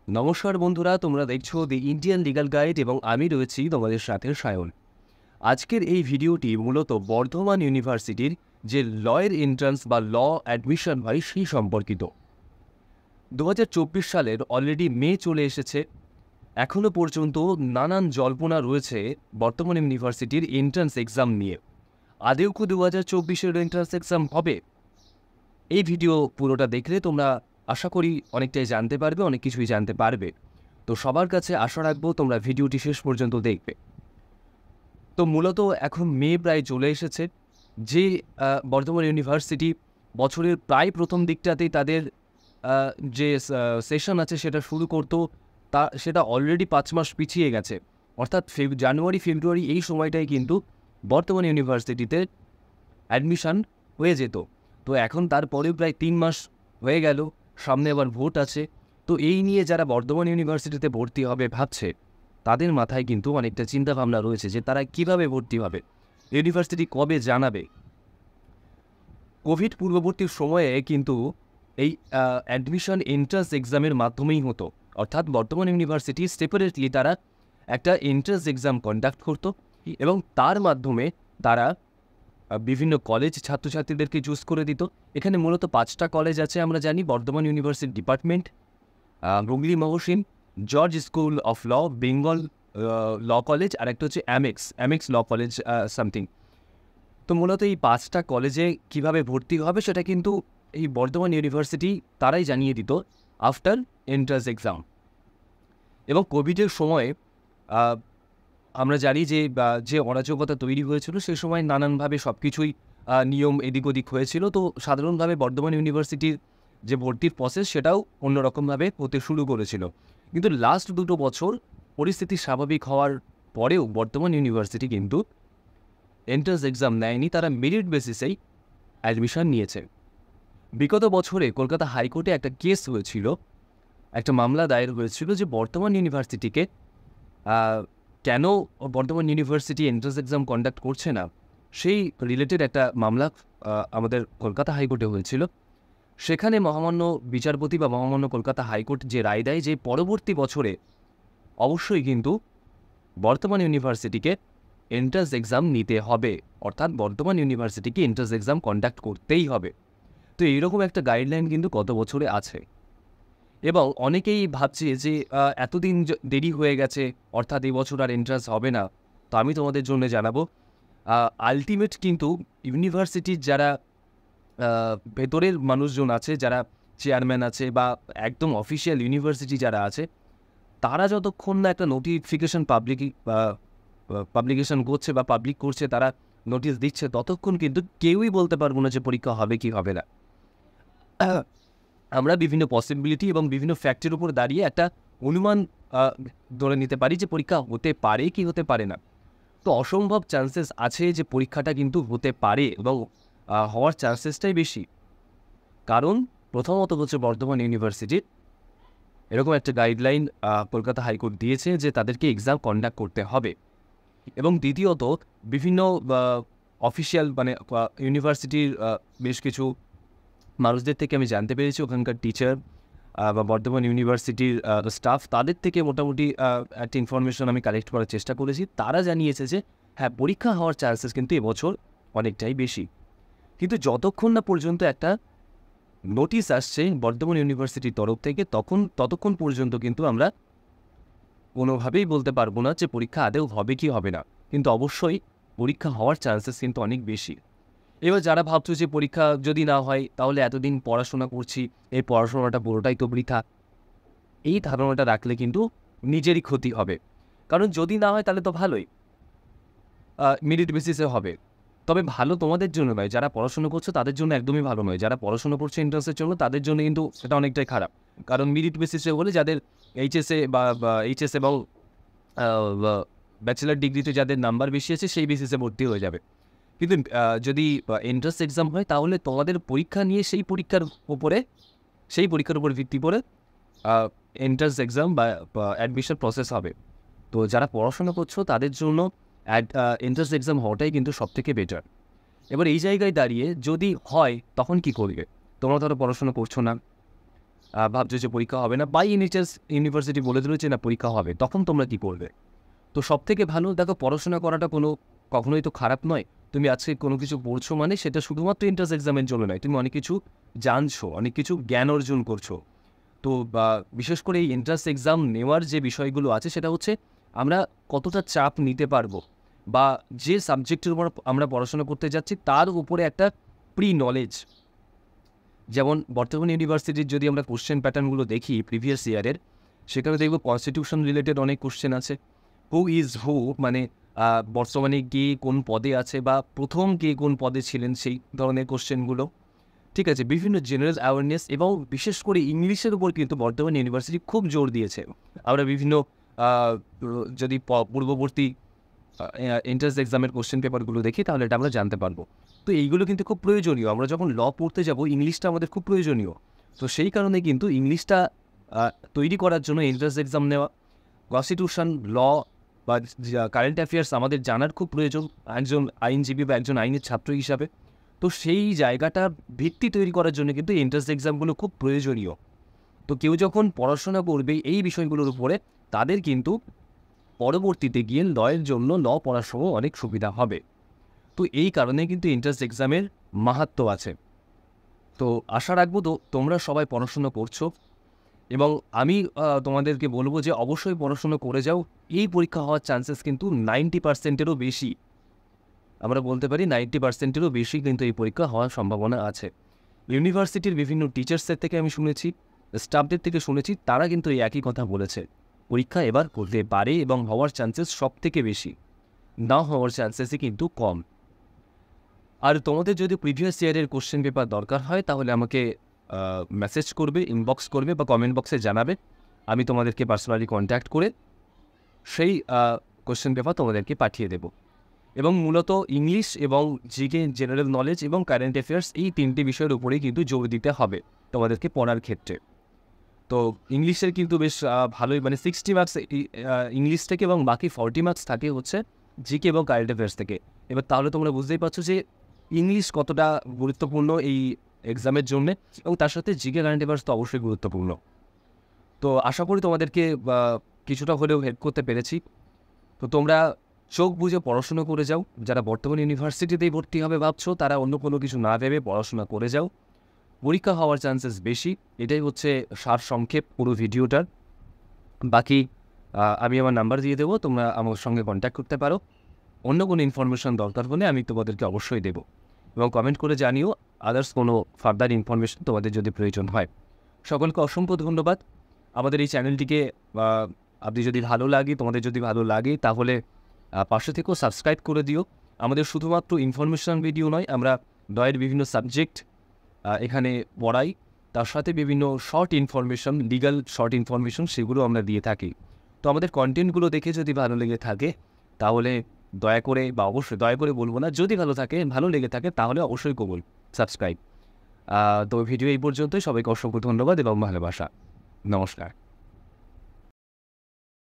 নমস্কার বন্ধুরা, তোমরা দেখছো দি ইন্ডিয়ান লিগ্যাল গাইড এবং আমি রয়েছি তোমাদের সাথে সায়ন। আজকের এই ভিডিওটি মূলত বর্ধমান ইউনিভার্সিটির যে লয়ের এন্ট্রান্স বা ল অ্যাডমিশন হয় সেই সম্পর্কিত। 2024 সালের অলরেডি মে চলে এসেছে, এখনও পর্যন্ত নানান জল্পনা রয়েছে বর্ধমান ইউনিভার্সিটির এন্ট্রান্স এক্সাম নিয়ে। আদেও কি 2024-এর এন্ট্রান্স এক্সাম হবে? এই ভিডিও পুরোটা দেখলে তোমরা আশা করি অনেকটাই জানতে পারবে, অনেক কিছুই জানতে পারবে। তো সবার কাছে আশা রাখবো তোমরা ভিডিওটি শেষ পর্যন্ত দেখবে। তো মূলত এখন মে প্রায় চলে এসেছে, যে বর্ধমান ইউনিভার্সিটি বছরের প্রায় প্রথম দিকটাতেই তাদের যে সেশন আছে সেটা শুরু করতো, সেটা অলরেডি 5 মাস পিছিয়ে গেছে। অর্থাৎ জানুয়ারি ফেব্রুয়ারি এই সময়টাই কিন্তু বর্ধমান ইউনিভার্সিটিতে অ্যাডমিশান হয়ে যেত। তো এখন তারপরেও প্রায় 3 মাস হয়ে গেল, সামনে আবার ভোট আছে। তো এই নিয়ে যারা বর্ধমান ইউনিভার্সিটিতে ভর্তি হবে ভাবছে, তাদের মাথায় কিন্তু অনেকটা চিন্তাভাবনা রয়েছে যে তারা কিভাবে ভর্তি হবে, ইউনিভার্সিটি কবে জানাবে। কোভিড পূর্ববর্তী সময়ে কিন্তু এই অ্যাডমিশন এন্ট্রান্স এক্সামের মাধ্যমেই হতো। অর্থাৎ বর্ধমান ইউনিভার্সিটি সেপারেটলি তারা একটা এন্ট্রান্স এক্সাম কন্ডাক্ট করতো এবং তার মাধ্যমে তারা বিভিন্ন কলেজ ছাত্রছাত্রীদেরকে চুজ করে দিত। এখানে মূলত 5টা কলেজ আছে আমরা জানি: Bardhaman university department, Hooghly Mohsin, George school of law, Bengal law college, আর একটা হচ্ছে অ্যামেক্স ল কলেজ সামথিং। তো মূলত এই 5টা কলেজে কিভাবে ভর্তি হবে সেটা কিন্তু এই বর্ধমান ইউনিভার্সিটি তারাই জানিয়ে দিত আফটার এন্ট্রান্স এক্সাম। এবং কোভিডের সময়ে আমরা জানি যে অরাজকতা তৈরি হয়েছিল সেই সময় নানানভাবে সব কিছুই নিয়ম এদিক ওদিক হয়েছিল। তো সাধারণভাবে বর্ধমান ইউনিভার্সিটির যে ভর্তির প্রসেস সেটাও অন্যরকমভাবে হতে শুরু করেছিল। কিন্তু লাস্ট 2 বছর পরিস্থিতি স্বাভাবিক হওয়ার পরেও বর্ধমান ইউনিভার্সিটি কিন্তু এন্ট্রান্স এক্সাম নেয়নি, তারা মেরিট বেসিসেই অ্যাডমিশন নিয়েছে। বিগত বছরে কলকাতা হাইকোর্টে একটা কেস হয়েছিল, একটা মামলা দায়ের হয়েছিল যে বর্ধমান ইউনিভার্সিটিকে কেন Bardhaman university entrance exam conduct করছে না, সেই রিলেটেড একটা মামলা আমাদের কলকাতা হাইকোর্টে হয়েছিল। সেখানে মহামান্য বিচারপতি বা মহামান্য কলকাতা হাইকোর্ট যে রায় দেয় যে পরবর্তী বছরে অবশ্যই কিন্তু বর্ধমান ইউনিভার্সিটিকে এন্ট্রান্স এক্সাম নিতে হবে, অর্থাৎ বর্ধমান ইউনিভার্সিটিকে এন্ট্রান্স এক্সাম কন্ডাক্ট করতেই হবে। তো এইরকম একটা গাইডলাইন কিন্তু গত বছরে আছে এবং অনেকেই ভাবছে যে এতদিন দেরি হয়ে গেছে, অর্থাৎ এই বছর আর এন্ট্রান্স হবে না। তো আমি তোমাদের জন্য জানাবো, আলটিমেট কিন্তু ইউনিভার্সিটির যারা ভেতরের মানুষজন আছে, যারা চেয়ারম্যান আছে বা একদম অফিসিয়াল ইউনিভার্সিটি যারা আছে, তারা যতক্ষণ না একটা নোটিফিকেশন পাবলিকেশন করছে বা পাবলিক করছে, তারা নোটিশ দিচ্ছে, ততক্ষণ কিন্তু কেউই বলতে পারবো না যে পরীক্ষা হবে কি হবে না। আমরা বিভিন্ন পসিবিলিটি এবং বিভিন্ন ফ্যাক্টের উপর দাঁড়িয়ে একটা অনুমান ধরে নিতে পারি যে পরীক্ষা হতে পারে কি হতে পারে না। তো অসম্ভব চান্সেস আছে যে পরীক্ষাটা কিন্তু হতে পারে এবং হওয়ার চান্সেসটাই বেশি। কারণ প্রথমত হচ্ছে বর্ধমান ইউনিভার্সিটির এরকম একটা গাইডলাইন কলকাতা হাইকোর্ট দিয়েছে যে তাদেরকে এক্সাম কন্ডাক্ট করতে হবে। এবং দ্বিতীয়ত বিভিন্ন অফিসিয়াল মানে ইউনিভার্সিটির বেশ কিছু মানুষদের থেকে আমি জানতে পেরেছি, ওখানকার টিচার বা বর্ধমান ইউনিভার্সিটির স্টাফ, তাদের থেকে মোটামুটি একটা ইনফরমেশন আমি কালেক্ট করার চেষ্টা করেছি। তারা জানিয়েছে যে হ্যাঁ, পরীক্ষা হওয়ার চান্সেস কিন্তু এবছর অনেকটাই বেশি। কিন্তু যতক্ষণ না পর্যন্ত একটা নোটিশ আসছে বর্ধমান ইউনিভার্সিটির তরফ থেকে ততক্ষণ পর্যন্ত কিন্তু আমরা কোনোভাবেই বলতে পারবো না যে পরীক্ষা আদৌ হবে কি হবে না। কিন্তু অবশ্যই পরীক্ষা হওয়ার চান্সেস কিন্তু অনেক বেশি। এবার যারা ভাবছো যে পরীক্ষা যদি না হয় তাহলে এতদিন পড়াশোনা করছি, এই পড়াশোনাটা পুরোটাই তো বৃথা, এই ধারণাটা রাখলে কিন্তু নিজেরই ক্ষতি হবে। কারণ যদি না হয় তাহলে তো ভালোই, মেরিট বেসিসে হবে। তবে ভালো তোমাদের জন্য নয়, যারা পড়াশোনা করছো তাদের জন্য একদমই ভালো নয়। যারা পড়াশোনা করছে এন্ট্রান্সের জন্য তাদের জন্য কিন্তু সেটা অনেকটাই খারাপ। কারণ মেরিট বেসিসে হলে যাদের এইচএসে বা এইচএস এবং ব্যাচেলার ডিগ্রিতে যাদের নাম্বার বেশি আছে সেই বেসিসে ভর্তি হয়ে যাবে। কিন্তু যদি এন্ট্রান্স এক্সাম হয় তাহলে তোমাদের পরীক্ষা নিয়ে সেই পরীক্ষার উপর ভিত্তি করে এন্ট্রান্স এক্সাম বা অ্যাডমিশন প্রসেস হবে। তো যারা পড়াশোনা করছো তাদের জন্য এন্ট্রান্স এক্সাম হওয়াটাই কিন্তু সবথেকে বেটার। এবার এই জায়গায় দাঁড়িয়ে যদি হয় তখন কি করবে? তোমরা ধরো পড়াশোনা করছো না, ভাবছো যে পরীক্ষা হবে না, বাই এনএইচএস ইউনিভার্সিটি বলে দিল যে না পরীক্ষা হবে, তখন তোমরা কী করবে? তো সবথেকে ভালো দেখো, পড়াশোনা করাটা কখনোই তো খারাপ নয়। তুমি আজকে কোনো কিছু পড়ছো মানে সেটা শুধুমাত্র এন্ট্রান্স এক্সামের জন্য নয়, তুমি অনেক কিছু জানছো, অনেক কিছু জ্ঞান অর্জন করছো। তো বিশেষ করে এই এন্ট্রান্স এক্সাম নেওয়ার যে বিষয়গুলো আছে সেটা হচ্ছে আমরা কতটা চাপ নিতে পারবো, বা যে সাবজেক্টের উপর আমরা পড়াশোনা করতে যাচ্ছি তার উপরে একটা প্রি নলেজ। যেমন বর্তমান ইউনিভার্সিটির যদি আমরা কোশ্চেন প্যাটার্নগুলো দেখি প্রিভিয়াস ইয়ারের, সেখানে দেখব কনস্টিটিউশন রিলেটেড অনেক কোশ্চেন আছে। হু ইজ হু মানে বর্তমানে কে কোন পদে আছে, বা প্রথম কে কোন পদে ছিলেন, সেই ধরনের কোশ্চেনগুলো। ঠিক আছে, বিভিন্ন জেনারেল অ্যাওয়ারনেস এবং বিশেষ করে ইংলিশের উপর কিন্তু বর্তমান ইউনিভার্সিটি খুব জোর দিয়েছে। আমরা বিভিন্ন যদি পূর্ববর্তী এন্ট্রান্স এক্সামের কোশ্চেন পেপারগুলো দেখি তাহলে এটা আমরা জানতে পারবো। তো এইগুলো কিন্তু খুব প্রয়োজনীয়, আমরা যখন ল পড়তে যাব ইংলিশটা আমাদের খুব প্রয়োজনীয়। তো সেই কারণে কিন্তু ইংলিশটা তৈরি করার জন্য এন্ট্রান্স এক্সাম নেওয়া, কনস্টিটিউশন, ল বা কারেন্ট অ্যাফেয়ার্স আমাদের জানার খুব প্রয়োজন একজন আইনজীবী বা একজন আইনের ছাত্র হিসাবে। তো সেই জায়গাটার ভিত্তি তৈরি করার জন্য কিন্তু এন্ট্রান্স এক্সামগুলো খুব প্রয়োজনীয়। তো কেউ যখন পড়াশোনা করবে এই বিষয়গুলোর উপরে, তাদের কিন্তু পরবর্তীতে গিয়ে লয়ের জন্য ল পড়ার সময় অনেক সুবিধা হবে। তো এই কারণে কিন্তু এন্ট্রান্স এক্সামের মাহাত্ম্য আছে। তো আশা রাখবো তো তোমরা সবাই পড়াশোনা করছো, এবং আমি তোমাদেরকে বলবো যে অবশ্যই পড়াশোনা করে যাও। এই পরীক্ষা হওয়ার চান্সেস কিন্তু 90%-এরও বেশি, আমরা বলতে পারি 90%-এরও বেশি কিন্তু এই পরীক্ষা হওয়ার সম্ভাবনা আছে। ইউনিভার্সিটির বিভিন্ন টিচার্সদের থেকে আমি শুনেছি, স্টাফদের থেকে শুনেছি, তারা কিন্তু এই একই কথা বলেছে, পরীক্ষা এবার করতে পারে এবং হওয়ার চান্সেস সব থেকে বেশি, না হওয়ার চান্সেসই কিন্তু কম। আর তোমাদের যদি প্রিভিয়াস ইয়ারের কোশ্চেন পেপার দরকার হয় তাহলে আমাকে মেসেজ করবে, ইনবক্স করবে বা কমেন্ট বক্সে জানাবে, আমি তোমাদেরকে পার্সোনালি কন্ট্যাক্ট করে সেই কোশ্চেন পেপার তোমাদেরকে পাঠিয়ে দেব। এবং মূলত ইংলিশ এবং জিকে, জেনারেল নলেজ এবং কারেন্ট অ্যাফেয়ার্স, এই তিনটি বিষয়ের উপরেই কিন্তু জোর দিতে হবে তোমাদেরকে পড়ার ক্ষেত্রে। তো ইংলিশের কিন্তু বেশ ভালোই, মানে 60 মার্কস ইংলিশ থেকে এবং বাকি 40 মার্কস থাকে হচ্ছে জিকে এবং কারেন্ট অ্যাফেয়ার্স থেকে। এবার তাহলে তোমরা বুঝতেই পারছো যে ইংলিশ কতটা গুরুত্বপূর্ণ এই এক্সামের জন্যে, এবং তার সাথে জিকে কারেন্ট অ্যাফেয়ার্স তো অবশ্যই গুরুত্বপূর্ণ। তো আশা করি তোমাদেরকে কিছুটা হলেও হেল্প করতে পেরেছি। তো তোমরা চোখ বুঝে পড়াশোনা করে যাও, যারা বর্তমান ইউনিভার্সিটিতেই ভর্তি হবে ভাবছো তারা অন্য কোনো কিছু না ভেবে পড়াশোনা করে যাও, পরীক্ষা হওয়ার চান্সেস বেশি। এটাই হচ্ছে সারসংক্ষেপ পুরো ভিডিওটার। বাকি আমি আমার নাম্বার দিয়ে দেবো, তোমরা আমার সঙ্গে কন্ট্যাক্ট করতে পারো। অন্য কোনো ইনফরমেশন দরকার হলে আমি তোমাদেরকে অবশ্যই দেবো, এবং কমেন্ট করে জানিও আদার্স কোনো ফার্দার ইনফরমেশন তোমাদের যদি প্রয়োজন হয়। সকলকে অসংখ্য ধন্যবাদ। আমাদের এই চ্যানেলটিকে আপনি যদি ভালো লাগে, তোমাদের যদি ভালো লাগে তাহলে পাশে থেকেও সাবস্ক্রাইব করে দিও। আমাদের শুধুমাত্র ইনফরমেশন ভিডিও নয়, আমরা ডয়ের বিভিন্ন সাবজেক্ট এখানে পড়াই, তার সাথে বিভিন্ন short information, legal short information, সেগুলো আমরা দিয়ে থাকি। তো আমাদের কন্টেন্টগুলো দেখে যদি ভালো লেগে থাকে তাহলে দয়া করে, বা অবশ্যই দয়া করে বলবো না, যদি ভালো লেগে থাকে তাহলে অবশ্যই কবুল সাবস্ক্রাইব। তো ভিডিও এই পর্যন্তই। সবাইকে অসংখ্য ধন্যবাদ এবং ভালোবাসা। নমস্কার।